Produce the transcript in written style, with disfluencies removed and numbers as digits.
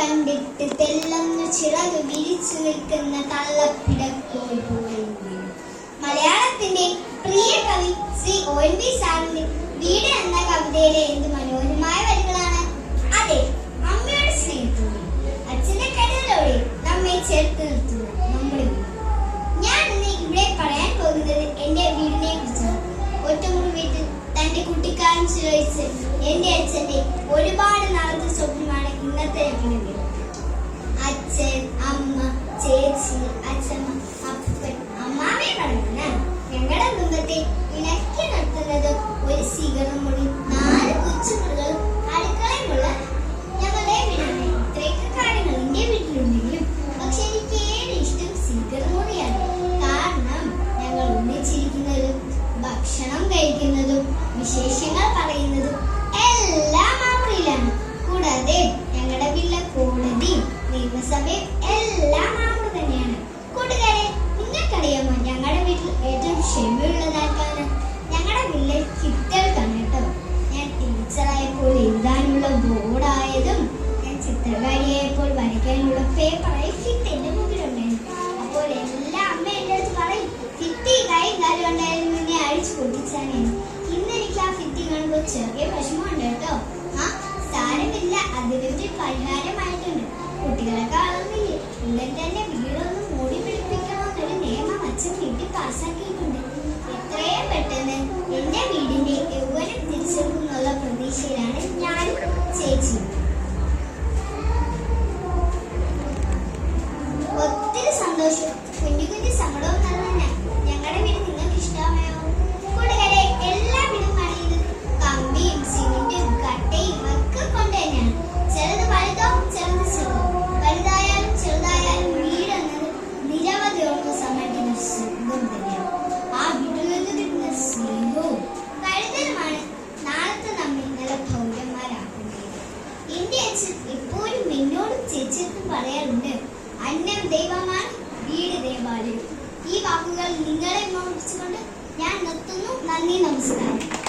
കണ്ടിട്ട് തെല്ലൊന്നു ചിറക് വിരിച്ചു നിൽക്കുന്ന തള്ളപ്പിടക്കോഴി പോലെ. മലയാളത്തിന്റെ പ്രിയ കവി ശ്രീ ONV സാറിന്റെ വീട് എന്ന കവിതയിലെ എന്ത് മനോഹരമായ വരികളാണ്. അതെ, അമ്മയുടെ സ്നേഹത്തോടെ അച്ഛന്റെ കരുതലോടെ നമ്മെ ചേർത്ത് നിർത്തുന്നു നമ്മുടെ വീട്. ഞാൻ ഇന്ന് ഇവിടെ പറയാൻ പോകുന്നത് എന്റെ വീടിനെ കുറിച്ചാണ്. ഒറ്റമുറി വീട്ടിൽ തന്റെ കുട്ടിക്കാലം ചിലവഴിച്ച് എന്റെ അച്ഛന്റെ ഒരുപാട് നാളത്തെ സ്വപ്നമാണ് ഇന്നത്തെ ഞങ്ങളുടെ വീട്. അച്ഛൻ, അമ്മ, ചേച്ചി, അച്ഛമ്മ, അപ്പൻ, അമ്മാവേ പറഞ്ഞ ഞങ്ങളുടെ കുടുംബത്തെ ഇണക്കി നിർത്തുന്നത് ഒരു സ്വീകരണം മുറി, 4 കൊച്ചുമുറികളും അടുക്കളയുമുള്ള ഞങ്ങളുടെ വീടാണ്. ഇത്രയൊക്കെ കാര്യങ്ങൾ എന്റെ വീട്ടിലുണ്ടെങ്കിലും പക്ഷെ എനിക്ക് ഏറെ ഇഷ്ടം സ്വീകരണം മുറിയാണ്. കാരണം ഞങ്ങൾ ഒന്നിച്ചിരിക്കുന്നതും ഭക്ഷണം കഴിക്കുന്നതും വിശേഷങ്ങൾ പറയുന്നതും എല്ലാം ആ മുറിയിലാണ്. കൂടാതെ ഞങ്ങളുടെ വീട്ടിലെ കോടതിയും നിയമസഭയും എല്ലാം ആ മുറി തന്നെയാണ്. കൂട്ടുകാരെ, നിങ്ങൾക്കറിയാമോ ഞങ്ങളുടെ വീട്ടിൽ ഏറ്റവും ക്ഷമയുള്ളതാക്കാണ്? ഞങ്ങളുടെ വീട്ടിലെ കിറ്റകൾക്കാണ് കേട്ടോ. ഞാൻ ടീച്ചറായപ്പോൾ എഴുതാനുള്ള ബോർഡായതും ഞാൻ ചിത്രകാരിയായപ്പോൾ വരയ്ക്കാനുള്ള പേപ്പറായി ഫിറ്റ് എന്റെ മുമ്പിലുണ്ടായിരുന്നു. അപ്പോൾ എല്ലാ അമ്മ എൻ്റെ അടുത്ത് പറയും, ഫിറ്റ് കൈ കാലം ഉണ്ടായിരുന്നു മുന്നേ അഴിച്ചു പൊട്ടിച്ചാണ്. ഇന്ന് എനിക്ക് ആ ഫിറ്റ് കാണുമ്പോൾ ചെറിയ വിഷമമുണ്ട് കേട്ടോ. സാരമില്ല, അതിനൊരു പരിഹാരമായിട്ടുണ്ട്. കുട്ടികളൊക്കെ വളർന്നില്ലേ, ഉടൻ തന്നെ വീടൊന്ന് മൂടി പിടിപ്പിക്കണമെന്നൊരു നിയമം അച്ഛൻ വീട്ടിൽ പാസ്സാക്കിയിട്ടുണ്ട്. എത്രയും പെട്ടെന്ന് എന്റെ വീടിന്റെ യൗവനം തിരിച്ചെടുക്കുന്നുള്ള പ്രതീക്ഷയിലാണ് ഞാനും ചേച്ചിയും. ഒത്തിരി സന്തോഷവും കുഞ്ഞു കുഞ്ഞു സങ്കടവും നിറഞ്ഞ ഞങ്ങളുടെ വീട് നിങ്ങൾക്ക് ഇഷ്ടമായോ? കൂട്ടുകാരെ, എല്ലാ വീടും പണിയുന്നത് കമ്പിയും സിമെന്റും കട്ടയും ഒക്കെ കൊണ്ട് തന്നെയാണ്. ചിലത് വലുതോ ചിലത് ചെറുതോ. വലുതായാലും ചെറുതായാലും വീട് എന്നത് നിരവധി ഓർമ്മ സമ്മാനിക്കുന്ന സുഖം തന്നെയാണ്. ആ വീട്ടിൽ നിന്ന് കിട്ടുന്ന സ്നേഹവും കരുതലുമാണ് നാളത്തെ നമ്മെ നല്ല പൗരന്മാരാക്കുന്നത്. എന്റെ അച്ഛൻ എപ്പോഴും എന്നോടും ചേച്ചിക്കും പറയാറുണ്ട്, അന്നം ദൈവമാണ്, വീട് ദേവാലയം. ഈ വാക്കുകൾ നിങ്ങളെ ഓർമ്മിച്ചുകൊണ്ട് ഞാൻ നിർത്തുന്നു. നന്ദി, നമസ്കാരം.